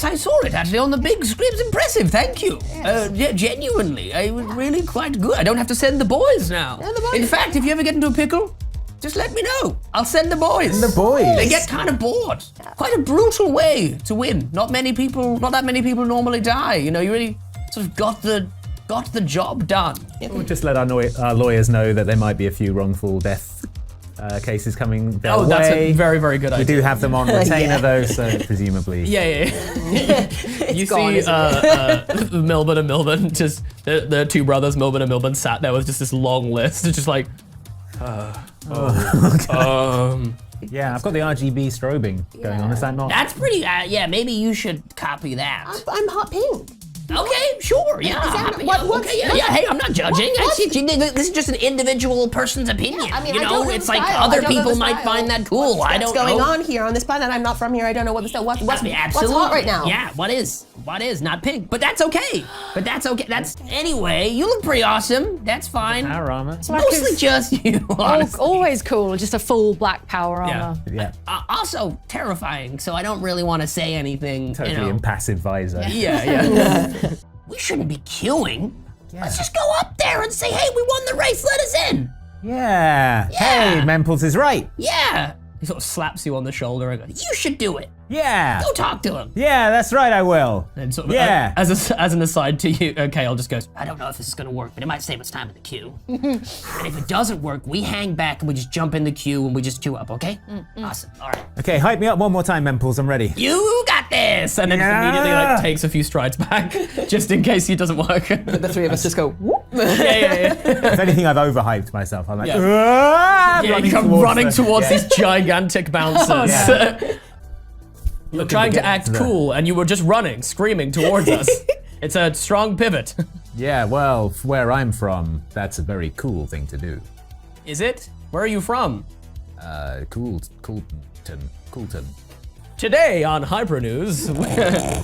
Yes, I saw it actually on the big screen. It's impressive, thank you. Yeah, genuinely, it was really quite good. I don't have to send the boys now. Yeah, the boys. In fact, if you ever get into a pickle, just let me know. I'll send the boys. The boys. They get kind of bored. Quite a brutal way to win. Not that many people normally die. You know, you really sort of got the job done. We'll just let our lawyers know that there might be a few wrongful death cases coming their way. Oh, that's a very, very good idea. We do have them on retainer though, so presumably. Yeah. You see Milburn and Milburn, just the two brothers, Milburn and Milburn, sat there with just this long list. It's just like, Yeah, I've got the RGB strobing going on. Is that not? that's pretty, maybe you should copy that. I'm hot pink. Okay, sure, yeah. Hey, I'm not judging. This is just an individual person's opinion. I mean, you I know, don't know it's the like style. other I don't know people the might style. find that cool. I don't know. What's going on here on this planet? I'm not from here. I don't know what the stuff. What's hot right now? Yeah, what is not pink? But that's okay. That's anyway. You look pretty awesome. That's fine. Power armor. Mostly just you. Honestly. Always cool, just a full black power armor. Yeah. Also terrifying. So I don't really want to say anything. Totally impassive visor. Yeah. We shouldn't be queuing. Let's just go up there and say, hey, we won the race, let us in. Yeah. Hey, Memples is right. Yeah. He sort of slaps you on the shoulder and goes, you should do it. Yeah. Go talk to him. Yeah, that's right, I will. And sort of, Yeah. as an aside to you, Kale just goes, I don't know if this is gonna work, but it might save us time in the queue. And if it doesn't work, we hang back and we just jump in the queue and we just queue up, okay? Awesome, all right. Okay, hype me up one more time, Memples, I'm ready. You got this! And then immediately takes a few strides back, just in case it doesn't work. The three of us just go. Whoop. Yeah. If anything, I've overhyped myself. I'm like, You come running towards these gigantic bouncers. You're trying to act cool, and you were just running, screaming towards us. It's a strong pivot. Yeah, well, where I'm from, that's a very cool thing to do. Is it? Where are you from? Coolton. Today on Hyper News,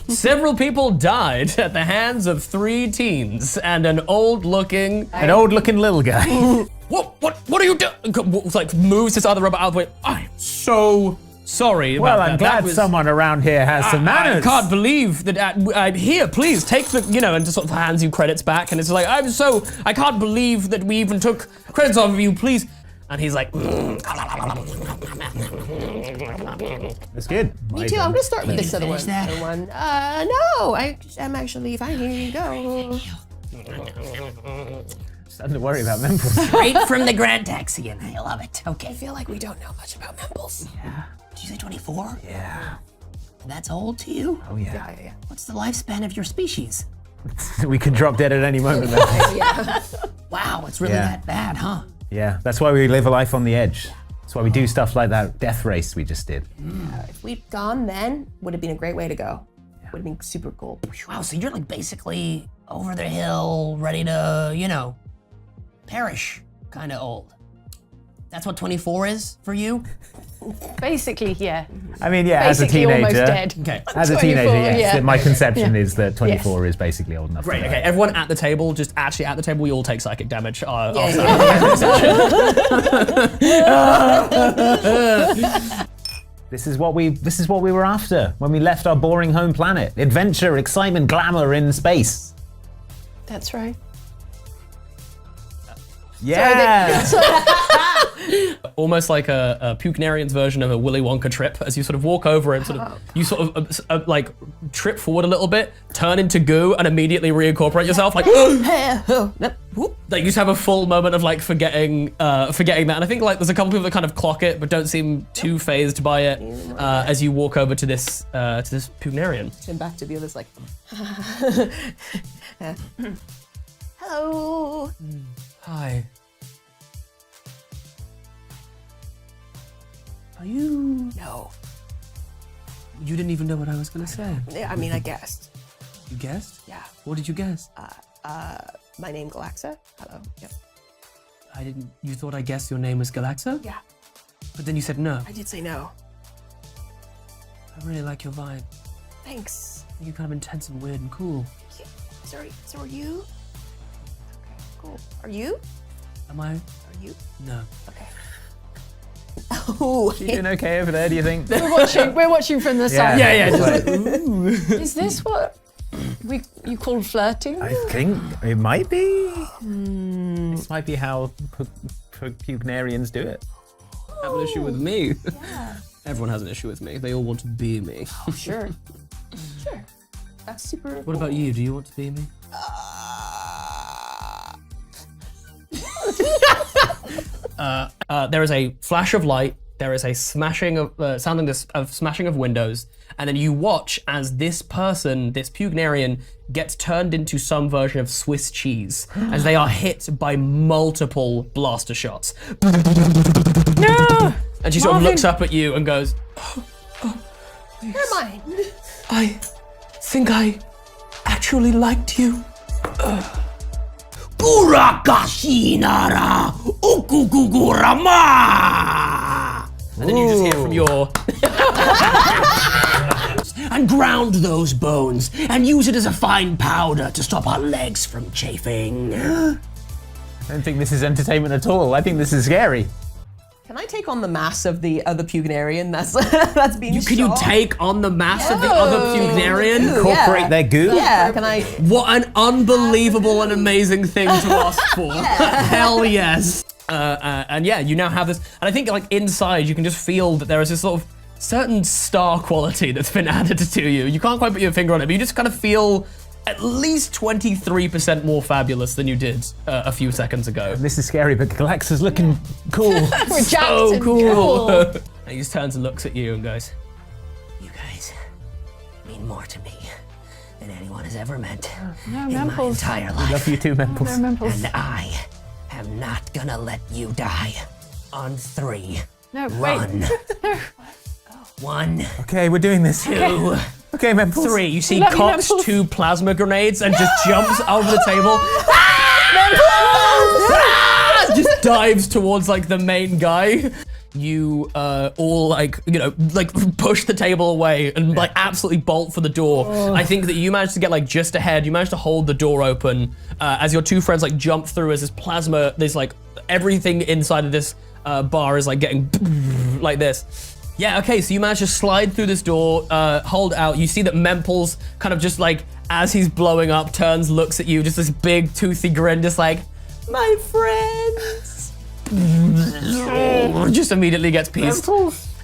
several people died at the hands of 3 teens and an old-looking little guy. What are you doing? Like moves this other rubber out of the way. I'm so sorry. Well, about I'm that. glad someone around here has some manners. I can't believe that. Here, please take the, and just sort of hands you credits back, and it's like I can't believe that we even took credits off of you. Please. And he's like, That's good. Me too. I'm gonna start with this other finish one. that? No, I'm actually fine. Here you go. Nothing to worry about, Memples. straight from the Grand Taxian. I love it. Okay. I feel like we don't know much about Memples. Yeah. Did you say 24? Yeah. That's old to you? Oh, yeah. Yeah. What's the lifespan of your species? We could drop dead at any moment, Memples. Yeah. Wow, it's really that bad, huh? Yeah, that's why we live a life on the edge. That's why we do stuff like that death race we just did. If we'd gone then, would have been a great way to go. Would have been super cool. Wow, so you're like basically over the hill, ready to, perish, kind of old. That's what 24 is for you? Basically, yeah. I mean, yeah, Basically as a teenager. almost dead. Okay. As a 24, teenager, yes. yeah. My conception is that 24 is basically old enough. Great, to okay. die. Everyone at the table, just actually at the table, we all take psychic damage. This is what we were after when we left our boring home planet. Adventure, excitement, glamour in space. That's right. Yeah. Almost like a Pugnarian's version of a Willy Wonka trip, as you sort of walk over and you sort of like trip forward a little bit, turn into goo, and immediately reincorporate yourself. Like, like you just have a full moment of like forgetting that. And I think like there's a couple people that kind of clock it, but don't seem too phased by it as you walk over to this Pugnarian. And back to the others like, hello. Hi. Are you? No. You didn't even know what I was gonna say. Yeah, I mean, I guessed. You guessed? Yeah. What did you guess? My name Galaxa. Hello. Yep. I didn't. You thought I guessed your name was Galaxa? Yeah. But then you said no. I did say no. I really like your vibe. Thanks. You're kind of intense and weird and cool. Yeah. So are you? Okay. Cool. Are you? Am I? Are you? No. Okay. Ooh. You doing okay over there, do you think? We're watching from the side. Yeah. Just like, Is this what you call flirting? I think it might be. This might be how Pugnarians do it. have an issue with me. Yeah. Everyone has an issue with me. They all want to be me. Sure. That's super. What about you? Do you want to be me? There is a flash of light. There is a smashing of smashing of windows, and then you watch as this person, this Pugnarian, gets turned into some version of Swiss cheese as they are hit by multiple blaster shots. No! And she sort of looks up at you and goes, Never mind. I think I actually liked you. Burakashinara ukukugurama. And then you just hear from your and ground those bones and use it as a fine powder to stop our legs from chafing. I don't think this is entertainment at all. I think this is scary. Can I take on the mass of the other Pugnarian that's being Can you shot? take on the mass of the other Pugnarian? Incorporate their goo? Yeah, can I? What an unbelievable and amazing thing to ask for. Hell yes. And yeah, you now have this, and I think like inside you can just feel that there is this sort of certain star quality that's been added to you. You can't quite put your finger on it, but you just kind of feel at least 23% more fabulous than you did a few seconds ago. This is scary, but Galaxa's looking cool. We're jacked So and cool. cool. And he just turns and looks at you and goes, You guys mean more to me than anyone has ever meant No, in my Memples. entire life. Love you too, Memples. No, Memples. And I am not gonna let you die. On 3. No, wait. Run. 1, Okay, we're doing this. 2. Okay, Memples. 3. You see Love you, cocks Memples. 2 plasma grenades and just jumps over the table. Just dives towards like the main guy. You all like, you know, like push the table away and like absolutely bolt for the door. I think that you managed to get like just ahead. You managed to hold the door open as your 2 friends like jump through as this plasma, there's like everything inside of this bar is like getting like this. Yeah, okay, so you manage to slide through this door, hold out. You see that Memples kind of just like, as he's blowing up, turns, looks at you, just this big toothy grin, just like, my friends. Just immediately gets pieced.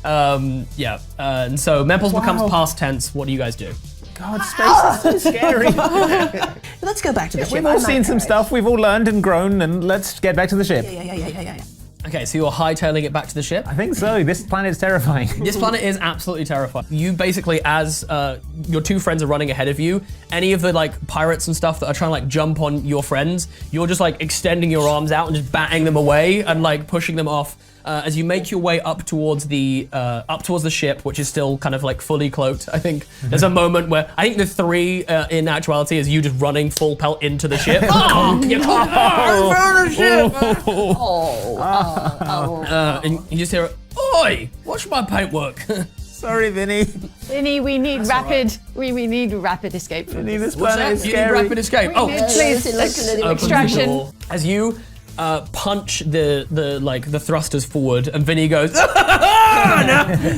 Yeah, and so Memples becomes past tense. What do you guys do? God, space is so scary. Let's go back to the ship. We've all I'm seen not some right. stuff, we've all learned and grown, and let's get back to the ship. Yeah. Okay, so you're hightailing it back to the ship. I think so. This planet's terrifying. This planet is absolutely terrifying. You basically, as your 2 friends are running ahead of you, any of the like pirates and stuff that are trying to like jump on your friends, you're just like extending your arms out and just batting them away and like pushing them off. As you make your way up towards the ship, which is still kind of like fully cloaked, I think there's a moment where I think the 3 in actuality is you just running full pelt into the ship. And you just hear, "Oi, watch my paintwork." Sorry, Vinny. Vinny, we need we need rapid escape from Vinny, this. this What's planet that? is You need scary. rapid escape. Oh, Please, Listen, open the extraction. door. As you punch the thrusters forward, and Vinny goes,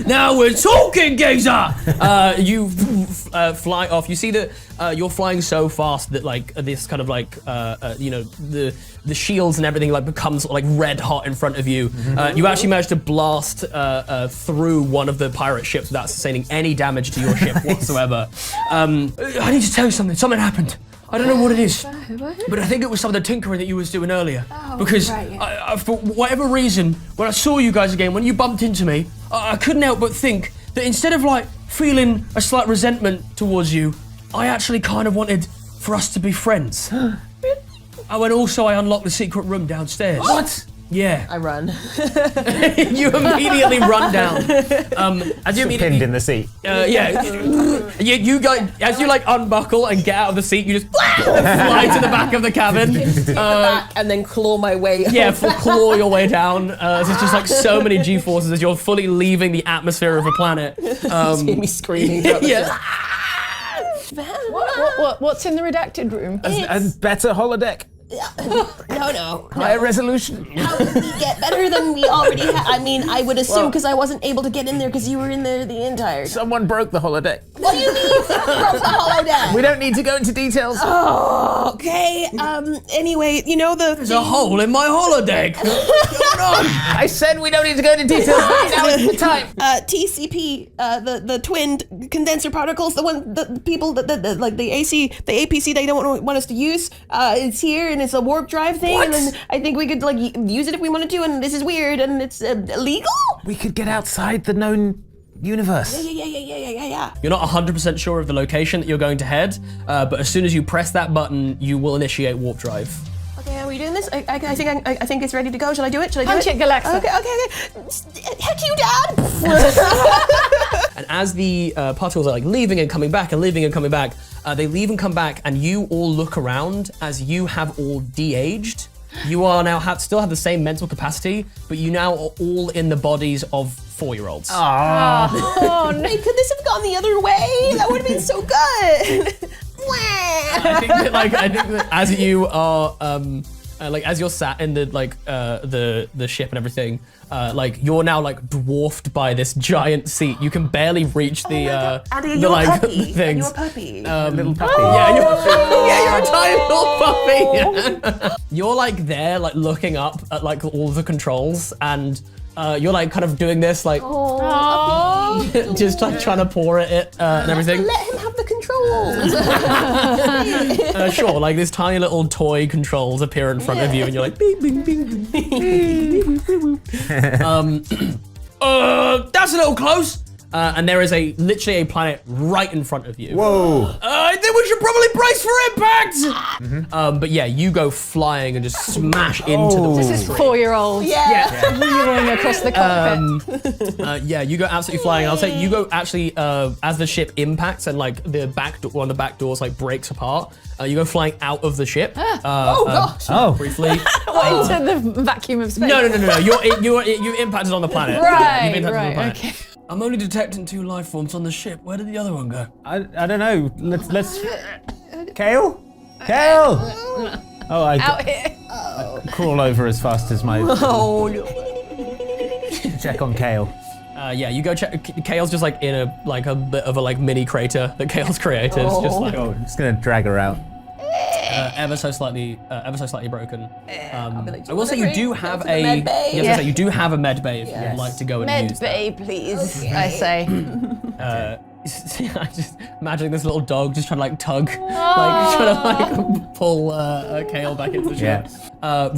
now we're talking, geezer! You fly off. You see that you're flying so fast that like this kind of like you know, the shields and everything like becomes like red hot in front of you. You actually managed to blast through one of the pirate ships without sustaining any damage to your ship whatsoever. I need to tell you something. Something happened. I don't know what it is, but I think it was some of the tinkering that you was doing earlier. Because I, for whatever reason, when I saw you guys again, when you bumped into me, I couldn't help but think that instead of like feeling a slight resentment towards you, I actually kind of wanted for us to be friends. Oh, and also I unlocked the secret room downstairs. What? Yeah. I run. You immediately run down. As you immediately Pinned in the seat. yeah, you guys, as you like unbuckle and get out of the seat, you just fly to the back of the cabin. And then claw my way. Yeah, claw your way down. There's just like so many G-forces as you're fully leaving the atmosphere of a planet. See me screaming. throughout the Yeah. ship. What's in the redacted room? A better holodeck. No. Higher resolution. How could we get better than we already have? I mean, I would assume because I wasn't able to get in there because you were in there the entire time. Someone broke the holodeck. What do you mean broke the holodeck? We don't need to go into details. Oh, okay. Anyway, you know There's a hole in my holodeck. What's going on? I said we don't need to go into details. Now is the time. TCP, the twinned condenser particles, the people that like the APC they don't want us to use. It's here and it's a warp drive thing, and then I think we could like use it if we wanted to. And this is weird and it's illegal. We could get outside the known universe. Yeah. You're not 100% sure of the location that you're going to head, but as soon as you press that button, you will initiate warp drive. Okay, are we doing this? I think it's ready to go. Shall I do it? Punch it, Galaxa. Okay. Heck you, Dad. And as the particles are like leaving and coming back and leaving and coming back, they leave and come back, and you all look around as you have all de-aged. You are now still have the same mental capacity, but you now are all in the bodies of 4-year-olds. Oh, no. Could this have gone the other way? That would have been so good. I think that as you are as you're sat in the ship and everything, you're now like dwarfed by this giant seat. You can barely reach the Andy, you're a puppy. the things. You're a puppy. Little puppy. You're a tiny little puppy. You're like there, like looking up at like all the controls, and you're like kind of doing this, like just like trying to pour it and everything. Let him have the controls. Sure, like this tiny little toy controls appear in front of you, and you're like, beep, beep, beep, beep, beep, beep, beep. That's a little close. And there is literally a planet right in front of you. Whoa. I think we should probably brace for impact. But yeah, you go flying and just smash into the This is 4-year-olds. Yeah. Reeling across the cockpit. Yeah, you go absolutely flying. I'll say you go actually as the ship impacts and like the back door, one of the back doors like breaks apart. You go flying out of the ship. Briefly. Into the vacuum of space. No. You impacted on the planet. Right, You've impacted on the right, planet. okay. I'm only detecting 2 life forms on the ship. Where did the other one go? I don't know. Let's. Kale. Oh, Out here. crawl over as fast as my. Oh no. Check on Kale. Yeah, you go check. Kale's just like in a bit of a like mini crater that Kale's created. It's just like I'm just gonna drag her out. ever so slightly broken. like, I will say you do have a. med bay? Yes, I say you do have a med bay if you'd like to go and Med use bay, please. I say. that. I just imagining this little dog just trying to like tug, like trying to like pull Kale back into the ship.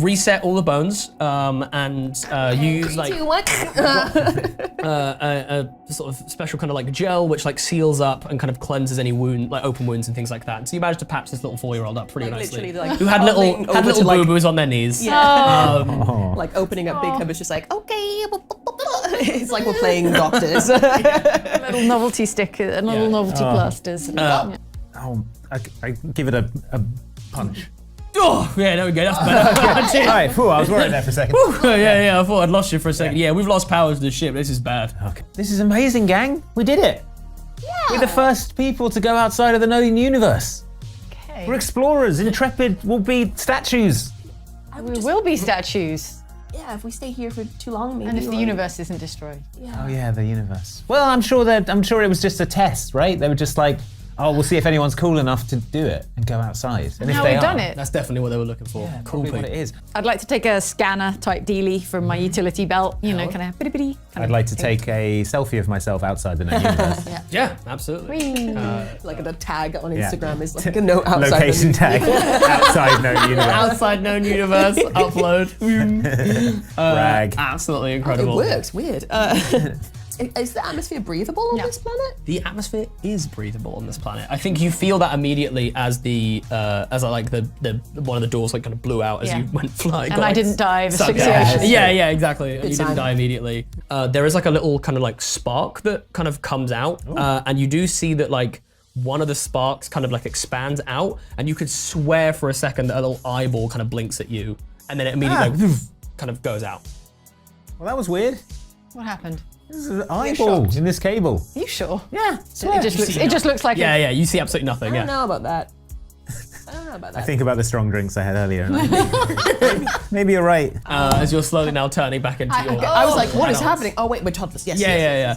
Reset all the bones, and use like 2, 1. a sort of special kind of like gel which like seals up and kind of cleanses any wound, like open wounds and things like that. And so you managed to patch this little 4-year-old up pretty nicely. Like, Who had little over to, like- boo-boos on their knees. Like opening up Big Hub is just like, okay. It's like we're playing doctors. Little novelty stick, little novelty plasters. I give it a punch. Oh, yeah, there we go. That's better. All right, I was worried there for a second. Yeah, I thought I'd lost you for a second. Yeah, we've lost power to the ship. This is bad. Okay. This is amazing, gang. We did it. We're the first people to go outside of the known universe. Okay. We're explorers. Intrepid will be statues. We will be statues. Yeah, if we stay here for too long, maybe. And if the we'll- universe isn't destroyed. Oh yeah, the universe. Well, I'm sure it was just a test, right? They were just like, oh, we'll see if anyone's cool enough to do it and go outside. And if Now they we've are, done it. That's definitely what they were looking for. Yeah, Cool probably what people. it is. I'd like to take a scanner type dealie from my utility belt, kind of bitty. I'd like to take a selfie of myself outside the known universe. Yeah, absolutely. Like a tag on Yeah. Instagram is like a note outside. Location tag outside known universe. Outside known universe, upload. Brag. Absolutely It incredible. works. Weird. Is the atmosphere breathable on this planet? The atmosphere is breathable on this planet. I think you feel that immediately as the one of the doors like kind of blew out as Yeah. you went flying. And I didn't die of Sucked asphyxiation. out. Yeah, exactly. You sign. didn't die immediately. There is like a little kind of like spark that kind of comes out, and you do see that like one of the sparks kind of like expands out, and you could swear for a second that a little eyeball kind of blinks at you, and then it immediately like kind of goes out. Well, that was weird. What happened? This is an eyeball in this cable. Are you sure? Yeah, It just looks like Yeah, you see absolutely nothing. I don't Yeah. know about that. I don't know. about I that. think about the strong drinks I had earlier. And maybe you're right. As you're slowly now turning back into your. I was like, what is adults. happening? Oh wait, toddlers. Yes. Yeah.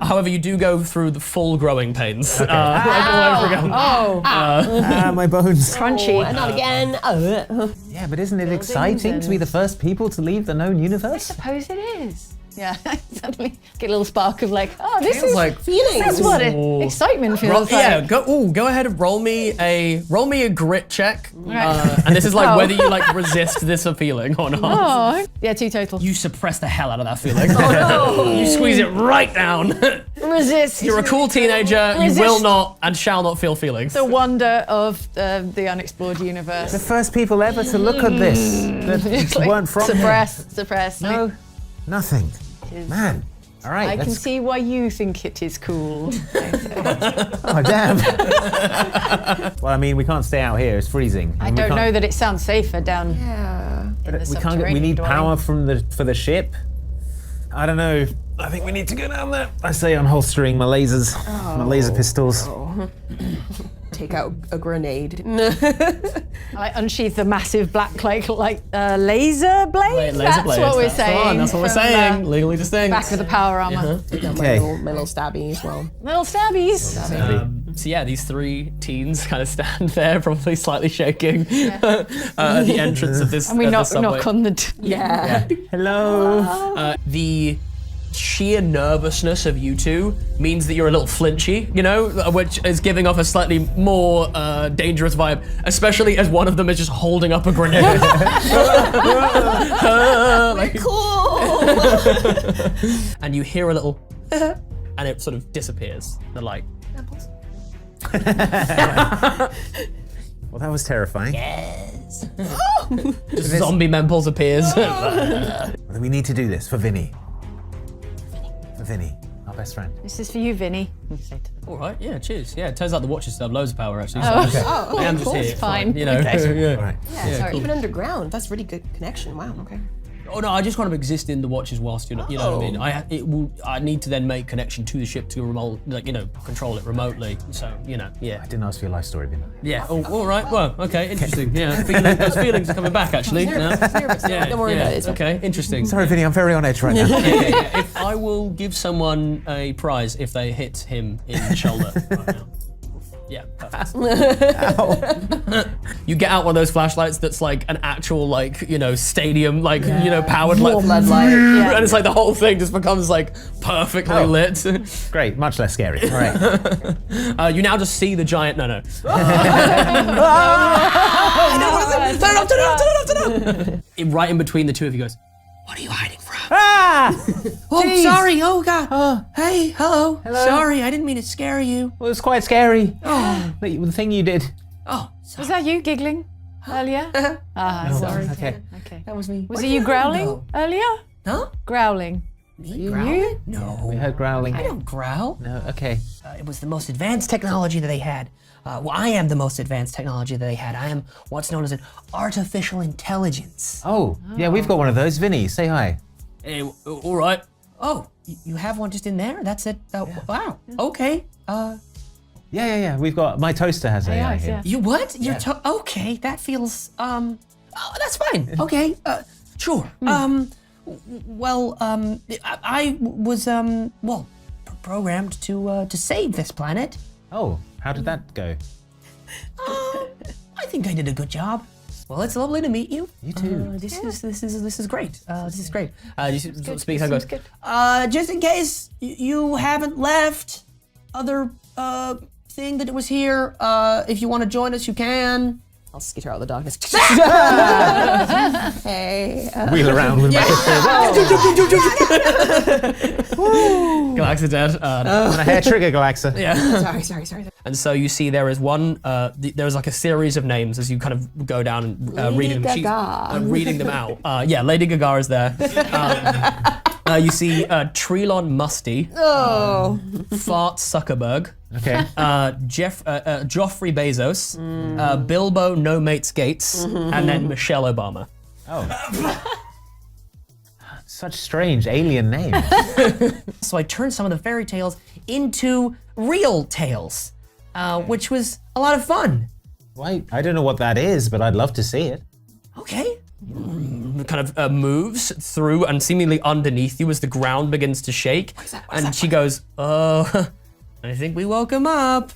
However, you do go through the full growing pains. Okay. My bones. Crunchy. And not again. Yeah, but isn't it exciting to be the first people to leave the known I universe? suppose it is. Yeah, suddenly get a little spark of like, oh, this Feels is like Feelings. That's what excitement feels like. Yeah, go ahead and roll me a grit check. Right. And this is like Oh. whether you like resist this feeling or not. Oh, yeah, 2 total. You suppress the hell out of that feeling. You squeeze it right down. Resist You're a cool teenager. You Resist. will not and shall not feel feelings. the wonder of the unexplored universe. The first people ever to look at this that weren't from here. Suppress. No, nothing. is- Man. All right. I can let's- see why you think it is cool. Oh, damn. Well, I mean, we can't stay out here. It's freezing. I And we don't can't- know that it sounds safer down Yeah. in the We can't. We subterranean need dwelling. power for the ship. I don't know. I think we need to go down there. I say unholstering my lasers, my laser pistols. Take out a grenade. I unsheath the massive black laser blade. Laser That's blades, what we're that's the saying. one, that's what we're from, saying. Legally distinct. Back of the power armor. Okay. My little stabby as well. Little stabbies. So yeah, these 3 teens kind of stand there, probably slightly shaking, at the entrance of this. And we of knock this subway. on the. Yeah. Hello. The sheer nervousness of you two means that you're a little flinchy, you know, which is giving off a slightly more dangerous vibe, especially as one of them is just holding up a grenade. Like- Cool. and you hear a little, and it sort of disappears. The light. Well, that was terrifying. Just zombie Memples appears. We need to do this for Vinny. For Vinny, our best friend. This is for you, Vinny. All right, yeah, cheers. Yeah, it turns out the watches still have loads of power actually. Oh, So Oh, I am okay, just cool. here. It's fine. You know. All yeah. right. Yeah, sorry. cool. Even underground. That's really good connection. Wow. Okay. Oh no, I just kind of exist in the watches whilst you know what I mean. I need to then make connection to the ship to remote, like control it remotely. So yeah. I didn't ask for your life story, Vinny. Yeah. Oh, all right. Well, okay. Interesting. Yeah. Those feelings are coming back actually. Nervous. Yeah. Don't worry yeah. about it. It's Okay. Interesting. Sorry, Vinny, I'm very on edge right now. Yeah. If I will give someone a prize if they hit him in the shoulder right now. Yeah, perfect. You get out one of those flashlights that's like an actual stadium powered floodlight. and it's like the whole thing just becomes like perfectly lit. Great, much less scary. All right. You now just see the giant. No. Turn it off. Right in between the two of you goes, what are you hiding from? Ah! Oh, Jeez. sorry. Oh, God. Hey, hello. Sorry, I didn't mean to scare you. Well, it was quite scary. The thing you did. Oh, sorry. Was that you giggling earlier? Sorry. Okay. Okay. That was me. Was it you growling earlier? Huh? Growling. Me growling? No. We heard growling. I don't growl. No, okay. It was the most advanced technology that they had. I am the most advanced technology that they had. I am what's known as an artificial intelligence. Oh, yeah, we've got one of those. Vinny, say hi. Hey, all right. Oh, you have one just in there? That's it? Wow. Okay. Yeah. We've got, my toaster has AI yes, here. yeah. You what? You're okay. That feels oh, that's fine. Okay. Sure. Well, I was programmed to save this planet. Oh, how did that go? I think I did a good job. Well, it's lovely to meet you. You too. This is great. This is great. You speaks and goes, Good. Just in case you haven't left, other thing that was here. If you want to join us, you can. I'll skitter out of the darkness. Hey. Wheel around with my Galaxa dead. on a hair trigger, Galaxa. Yeah. Sorry. And so you see there is one, there is like a series of names as you kind of go down and reading them. Gaga. Reading them out. Yeah, Lady Gaga is there. You see Trelon Musty, Oh. Fart Zuckerberg, Okay. Joffrey Bezos, Bilbo No Mates Gates, and then Michelle Obama. Oh. Such strange alien names. So I turned some of the fairy tales into real tales, which was a lot of fun. Wait, I don't know what that is, but I'd love to see it. Okay. Kind of moves through and seemingly underneath you as the ground begins to shake. And she goes, "Oh, I think we woke him up."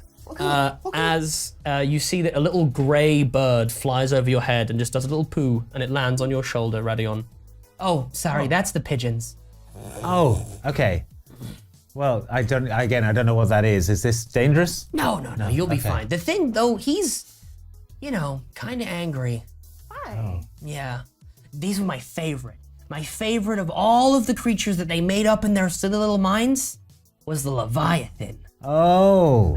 As you see that a little gray bird flies over your head and just does a little poo, and it lands on your shoulder, Radion. Oh, sorry, that's the pigeons. Oh, okay. Well, I don't know what that is. Is this dangerous? No, you'll be okay. fine. The thing, though, he's, kind of angry. Why? Yeah. These were my favorite. My favorite of all of the creatures that they made up in their silly little minds was the Leviathan. Oh.